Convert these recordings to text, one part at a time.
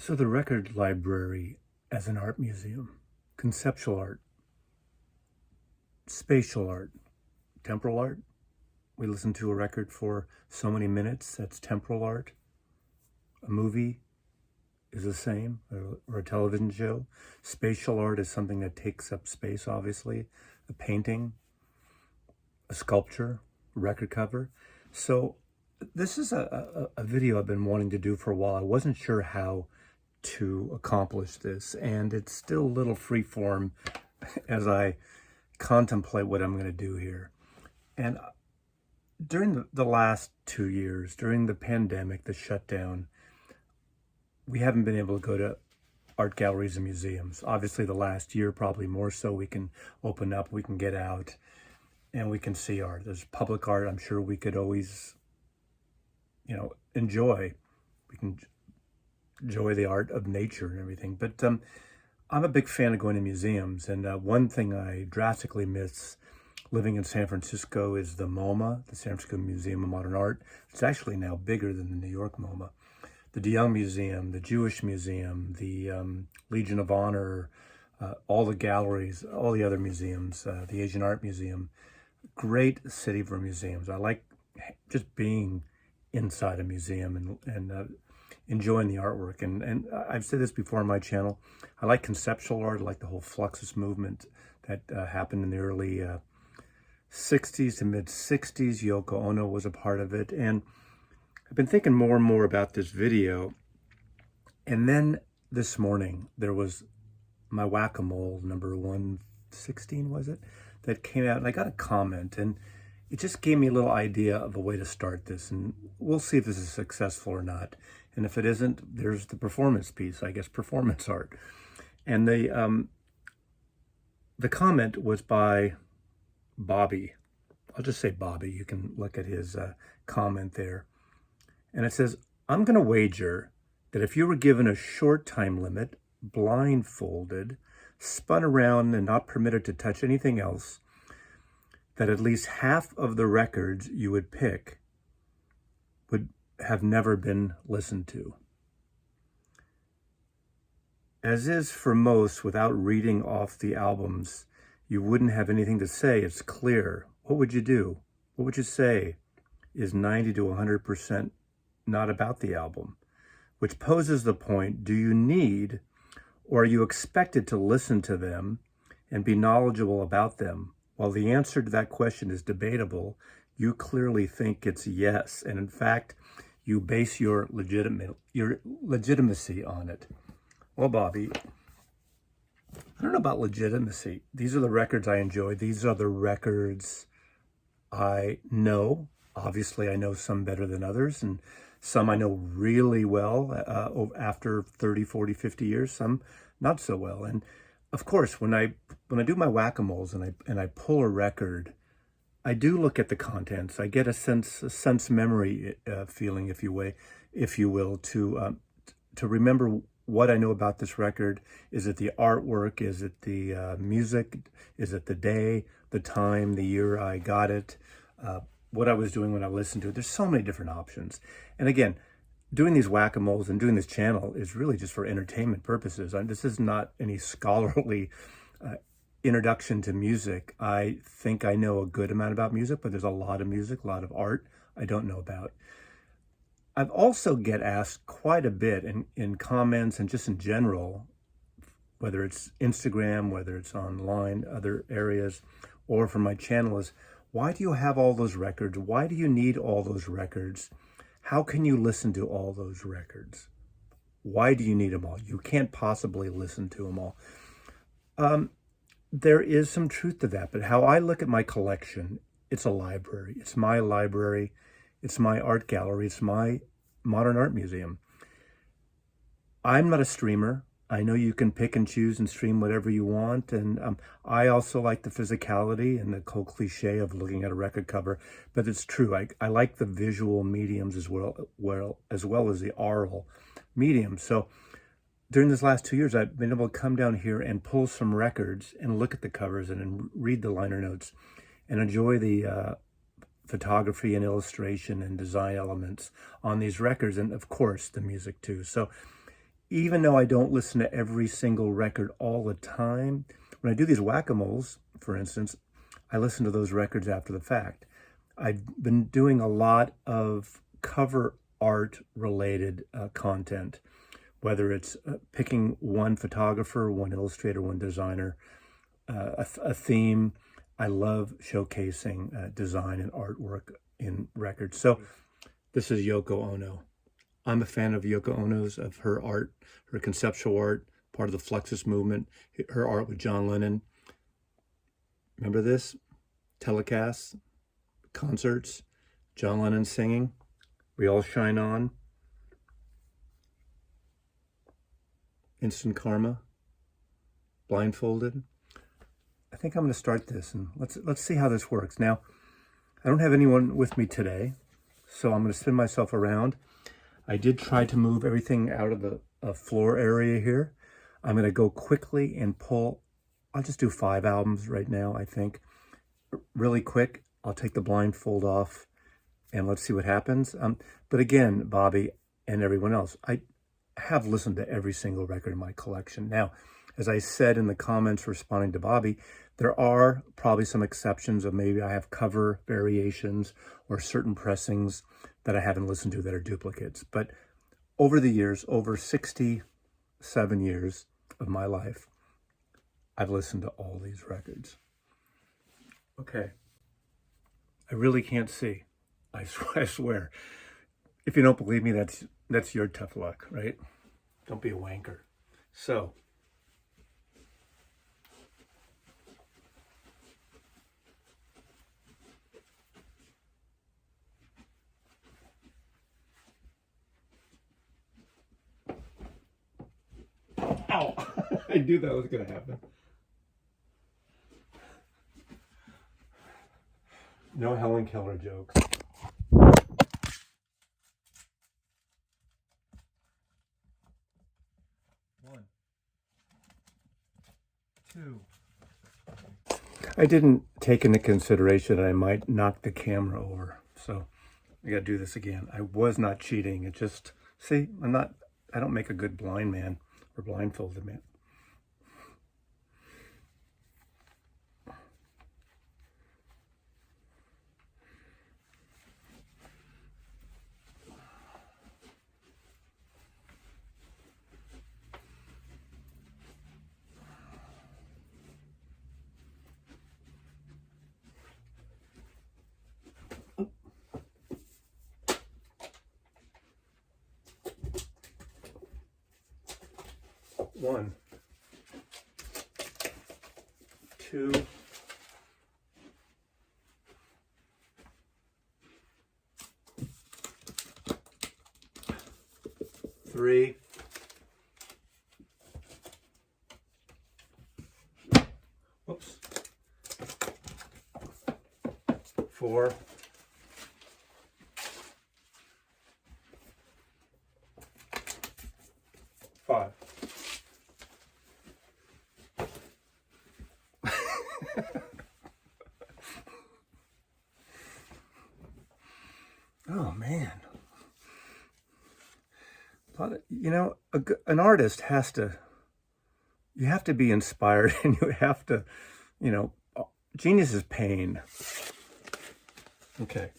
So the record library as an art museum, conceptual art, spatial art, temporal art. We listen to a record for so many minutes, that's temporal art. A movie is the same, or a television show. Spatial art is something that takes up space, obviously. A painting, a sculpture, a record cover. So this is a video I've been wanting to do for a while. I wasn't sure how to accomplish this, and it's still a little freeform as I contemplate what I'm going to do here. And during the last 2 years, during the pandemic, the shutdown, we haven't been able to go to art galleries and museums. Obviously, the last year, probably more so, we can open up, we can get out, and we can see art. There's public art I'm sure we could always, enjoy. We can enjoy the art of nature and everything. But I'm a big fan of going to museums, and one thing I drastically miss living in San Francisco is the MoMA, the San Francisco Museum of Modern Art. It's actually now bigger than the New York MoMA. The De Young Museum, the Jewish Museum, the Legion of Honor, all the galleries, all the other museums, the Asian Art Museum. Great city for museums. I like just being inside a museum and enjoying the artwork. And I've said this before on my channel. I like conceptual art. I like the whole Fluxus movement that happened in the early 60s to mid 60s. Yoko Ono was a part of it. And I've been thinking more and more about this video. And then this morning, there was my Whack-A-Mole number 116, was it? That came out, and I got a comment, and it just gave me a little idea of a way to start this. And we'll see if this is successful or not. And if it isn't, there's the performance piece, I guess, performance art. And the comment was by Bobby. I'll just say Bobby. You can look at his comment there. And it says, I'm going to wager that if you were given a short time limit, blindfolded, spun around and not permitted to touch anything else, that at least half of the records you would pick would have never been listened to. As is for most, without reading off the albums, you wouldn't have anything to say. It's clear. What would you do? What would you say is 90 to 100% not about the album? Which poses the point, do you need or are you expected to listen to them and be knowledgeable about them? While the answer to that question is debatable, you clearly think it's yes. And in fact, you base your legitimacy on it. Well, Bobby, I don't know about legitimacy. These are the records I enjoy. These are the records I know. Obviously, I know some better than others, and some I know really well after 30, 40, 50 years, some not so well. And of course, when I do my Whack-A-Moles and I pull a record, I do look at the contents. I get a sense memory feeling, if you will, to remember what I know about this record. Is it the artwork? Is it the music? Is it the day, the time, the year I got it? What I was doing when I listened to it. There's so many different options. And again, doing these Whack-A-Moles and doing this channel is really just for entertainment purposes. This is not any scholarly introduction to music. I think I know a good amount about music, but there's a lot of music, a lot of art I don't know about. I've also get asked quite a bit in comments and just in general, whether it's Instagram, whether it's online, other areas, or from my channel, is why do you have all those records? Why do you need all those records? How can you listen to all those records? Why do you need them all? You can't possibly listen to them all. There is some truth to that, but how I look at my collection, it's a library. It's my library. It's my art gallery. It's my modern art museum. I'm not a streamer. I know you can pick and choose and stream whatever you want. And I also like the physicality and the whole cliche of looking at a record cover. But it's true. I like the visual mediums as well as the oral medium. So during this last 2 years, I've been able to come down here and pull some records and look at the covers and read the liner notes and enjoy the photography and illustration and design elements on these records. And of course, the music too. So even though I don't listen to every single record all the time, when I do these whack-a-moles, for instance, I listen to those records after the fact. I've been doing a lot of cover art related content, whether it's picking one photographer, one illustrator, one designer, a theme. I love showcasing design and artwork in records. So this is Yoko Ono. I'm a fan of Yoko Ono's, of her art, her conceptual art, part of the Fluxus movement, her art with John Lennon. Remember this? Telecasts, concerts, John Lennon singing, We All Shine On, Instant Karma, Blindfolded. I think I'm going to start this, and let's see how this works. Now, I don't have anyone with me today, so I'm going to spin myself around. I did try to move everything out of the floor area here. I'm going to go quickly and pull. I'll just do 5 albums right now, I think. Really quick, I'll take the blindfold off and let's see what happens. But again, Bobby and everyone else, I have listened to every single record in my collection. Now, as I said in the comments responding to Bobby, there are probably some exceptions of maybe I have cover variations or certain pressings that I haven't listened to that are duplicates. But over the years, over 67 years of my life, I've listened to all these records. Okay. I really can't see. I swear. If you don't believe me, that's your tough luck, right? Don't be a wanker. So, ow! I knew that was going to happen. No Helen Keller jokes. 1, 2. I didn't take into consideration that I might knock the camera over, so I got to do this again. I was not cheating. It just, see, I don't make a good blind man or blindfolded man. One, 2, 3, 4, 5. Oh man. But, you know, an artist has to, you have to be inspired and you have to, you know, genius is pain. Okay.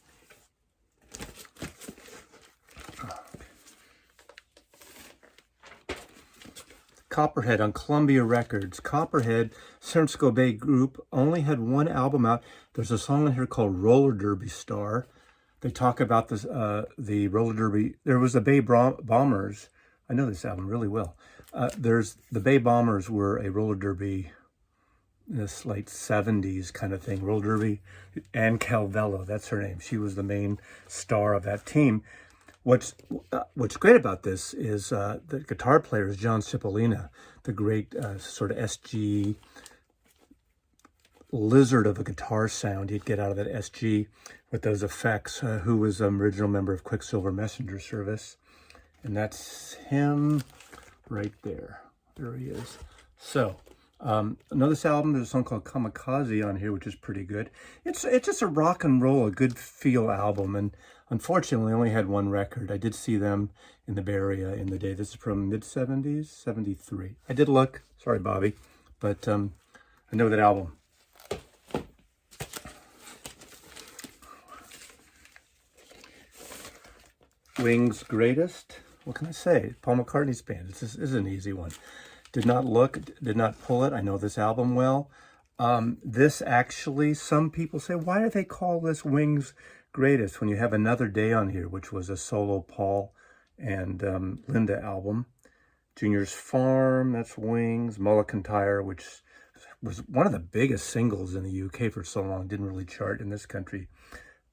Copperhead on Columbia Records. Copperhead, San Francisco Bay group, only had one album out. There's a song in here called Roller Derby Star. They talk about this, the roller derby. There was the Bay Bombers. I know this album really well. The Bay Bombers were a roller derby in this late 70s kind of thing. Roller derby. Ann Calvello, that's her name. She was the main star of that team. What's great about this is the guitar player is John Cipollina, the great sort of SG lizard of a guitar sound he'd get out of that SG with those effects, who was an original member of Quicksilver Messenger Service. And that's him right there. There he is. So I know this album, there's a song called Kamikaze on here, which is pretty good. It's just a rock and roll, a good feel album. And unfortunately, I only had one record. I did see them in the Bay Area in the day. This is from mid-70s, 73. I did look. Sorry, Bobby. But I know that album. Wings Greatest. What can I say? Paul McCartney's band. This is an easy one. Did not look, did not pull it. I know this album well. This actually, some people say, why do they call this Wings Greatest when you have Another Day on here, which was a solo Paul and Linda album. Junior's Farm, that's Wings. Mulligan-Tyre, which was one of the biggest singles in the UK for so long, didn't really chart in this country.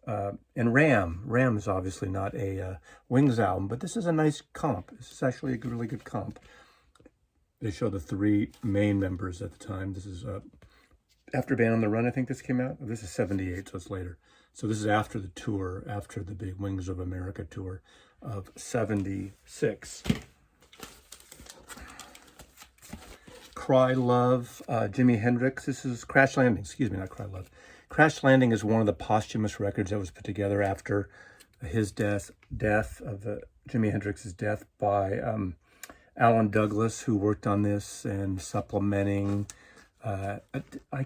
And Ram. Ram is obviously not a Wings album, but this is a nice comp. This is actually a really good comp. They show the three main members at the time. This is after Band on the Run, I think this came out. This is 78, so it's later. So this is after the tour, after the big Wings of America tour of 76. Cry Love, Jimi Hendrix. This is Crash Landing. Excuse me, not Cry Love. Crash Landing is one of the posthumous records that was put together after his death of Jimi Hendrix's death by Alan Douglas, who worked on this and supplementing. I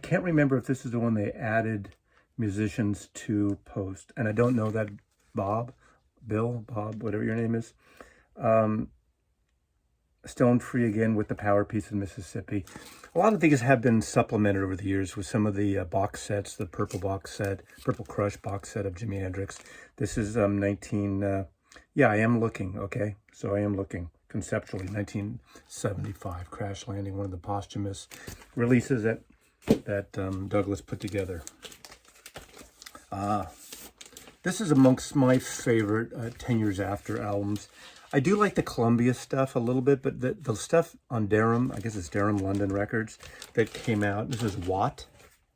can't remember if this is the one they added musicians to post, and I don't know that Bob, whatever your name is. Stone Free again with the Power Piece in Mississippi. A lot of these have been supplemented over the years with some of the box sets, the Purple Crush box set of Jimi Hendrix. This is yeah, I am looking, okay? So I am looking conceptually, 1975, Crash Landing, one of the posthumous releases that Douglas put together. This is amongst my favorite 10 Years After albums. I do like the Columbia stuff a little bit, but the stuff on Durham, I guess it's Durham London Records, that came out, this is Watt,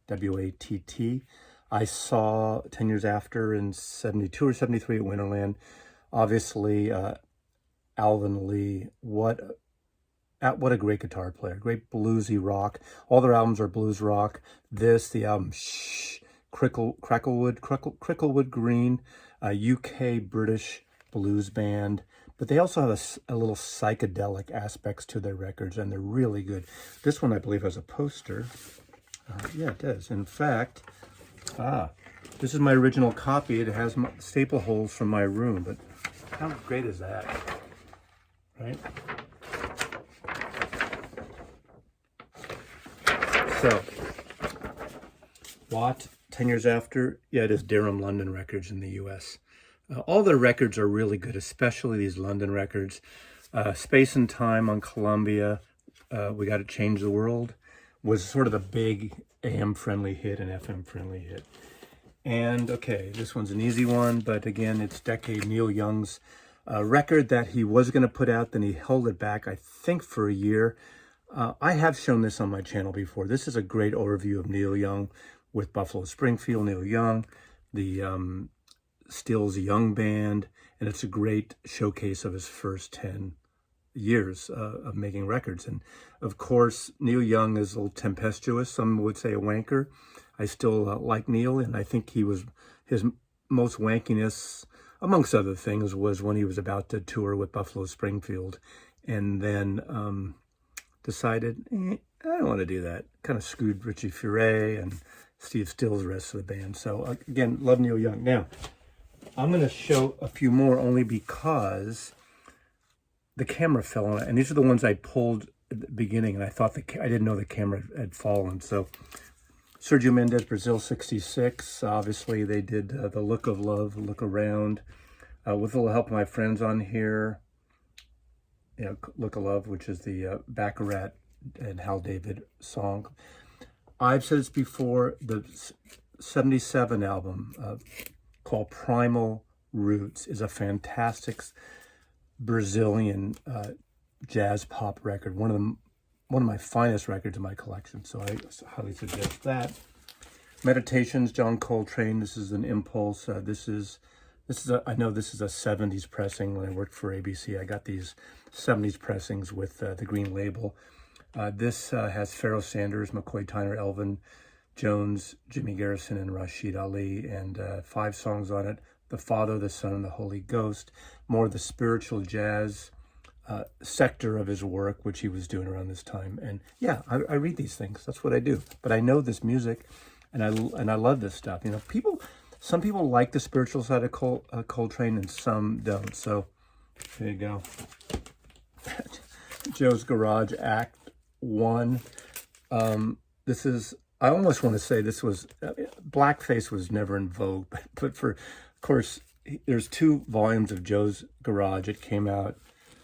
W-A-T-T. I saw 10 Years After in 72 or 73 at Winterland. Obviously, Alvin Lee, what a great guitar player, great bluesy rock. All their albums are blues rock. The album Cricklewood Green, UK British blues band. But they also have a little psychedelic aspects to their records, and they're really good. This one, I believe, has a poster. Yeah, it does. In fact, this is my original copy. It has staple holes from my room, but how great is that? Right? So, Watt, 10 Years After. Yeah, it is Durham London Records in the U.S. All their records are really good, especially these London records. Space and Time on Columbia, We Gotta Change the World, was sort of the big AM-friendly hit and FM-friendly hit. And, okay, this one's an easy one, but again, it's Decade, Neil Young's record that he was going to put out, then he held it back, I think, for a year. I have shown this on my channel before. This is a great overview of Neil Young with Buffalo Springfield, Neil Young, the Stills Young Band, and it's a great showcase of his first 10 years of making records. And of course, Neil Young is a little tempestuous. Some would say a wanker. I still like Neil, and I think his most wankiness, amongst other things, was when he was about to tour with Buffalo Springfield, and then decided, I don't want to do that. Kind of screwed Richie Furay and Steve Stills, the rest of the band. So again, love Neil Young. Now, I'm going to show a few more only because the camera fell on it. And these are the ones I pulled at the beginning, and I thought I didn't know the camera had fallen. So Sergio Mendes, Brazil 66. Obviously, they did The Look of Love, Look Around. With a little help of my friends on here. You know, Look of Love, which is the Baccarat and Hal David song. I've said this before, the 77 album called Primal Roots is a fantastic Brazilian jazz pop record, one of my finest records in my collection, so I highly suggest that. Meditations, John Coltrane. This is an Impulse. I know this is a 70s pressing. When I worked for ABC, I got these 70s pressings with the green label. This has Pharoah Sanders, McCoy Tyner, Elvin Jones, Jimmy Garrison, and Rashid Ali, and 5 songs on it. The Father, the Son, and the Holy Ghost. More of the spiritual jazz sector of his work, which he was doing around this time. And yeah, I read these things. That's what I do. But I know this music, and I love this stuff. You know, some people like the spiritual side of Coltrane, and some don't. So there you go. Joe's Garage, Act 1. This is, I almost want to say this was, blackface was never in vogue, but of course, there's 2 volumes of Joe's Garage. It came out,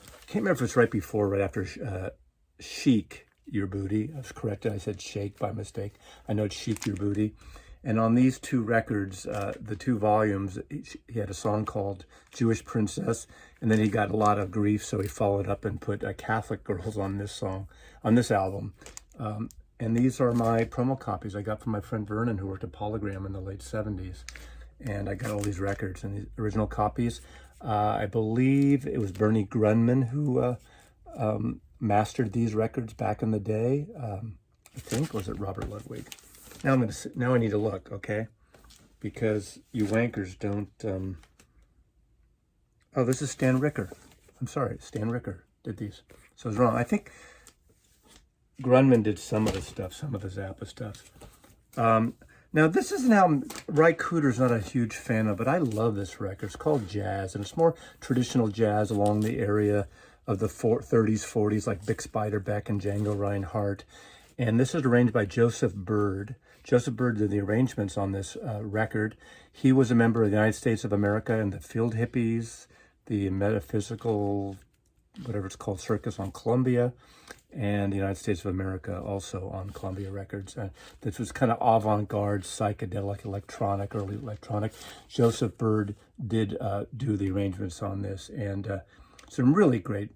I can't remember if it's right after Chic Your Booty. I was corrected, I said Shake by mistake. I know it's Chic Your Booty. And on these 2 records, the 2 volumes, he had a song called Jewish Princess, and then he got a lot of grief, so he followed up and put Catholic Girls on this album. And these are my promo copies I got from my friend Vernon, who worked at Polygram in the late 70s. And I got all these records and these original copies. I believe it was Bernie Grunman who mastered these records back in the day. I think, or was it Robert Ludwig? Now I need to look, okay? Because you wankers don't. Oh, this is Stan Ricker. I'm sorry, Stan Ricker did these. So I was wrong. I think Grunman did some of the stuff, some of the Zappa stuff. Now, this is an album Ry Cooder's not a huge fan of, but I love this record. It's called Jazz, and it's more traditional jazz along the area of the 30s, 40s, like Bix Beiderbecke and Django Reinhardt. And this is arranged by Joseph Byrd. Joseph Byrd did the arrangements on this record. He was a member of the United States of America and the Field Hippies, the Metaphysical, whatever it's called, Circus on Columbia, and the United States of America also on Columbia Records. This was kind of avant-garde, psychedelic, early electronic. Joseph Byrd did do the arrangements on this, and some really great.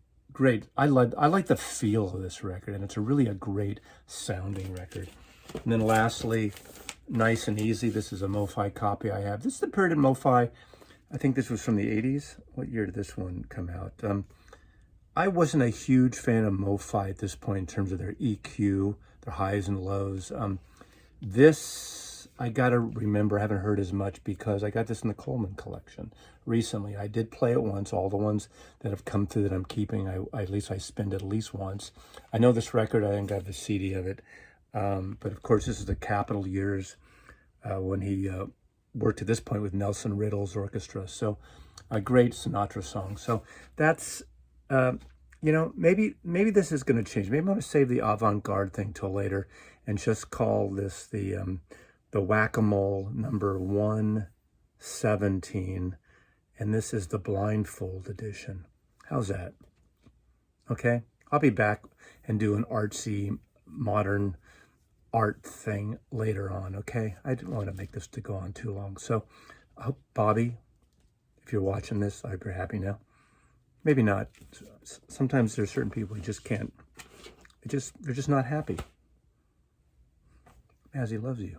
I like the feel of this record, and it's really a great sounding record. And then lastly, Nice and Easy. This is a MoFi copy I have. This is the period in MoFi. I think this was from the 80s. What year did this one come out? I wasn't a huge fan of MoFi at this point in terms of their EQ, their highs and lows. This, I got to remember, I haven't heard as much because I got this in the Coleman collection recently. I did play it once. All the ones that have come through that I'm keeping, at least I spend at least once. I know this record, I think I have the CD of it. But of course, this is the Capitol years when he worked at this point with Nelson Riddle's orchestra. So a great Sinatra song. So that's, you know, maybe this is going to change. Maybe I'm going to save the avant-garde thing till later and just call this the Whack-A-Mole number 117. And this is the Blindfold edition. How's that? Okay. I'll be back and do an artsy, modern art thing later on, okay? I didn't want to make this to go on too long. So I hope, Bobby, if you're watching this, I hope you're happy now. Maybe not. Sometimes there's certain people who just can't. They're just not happy. As he loves you.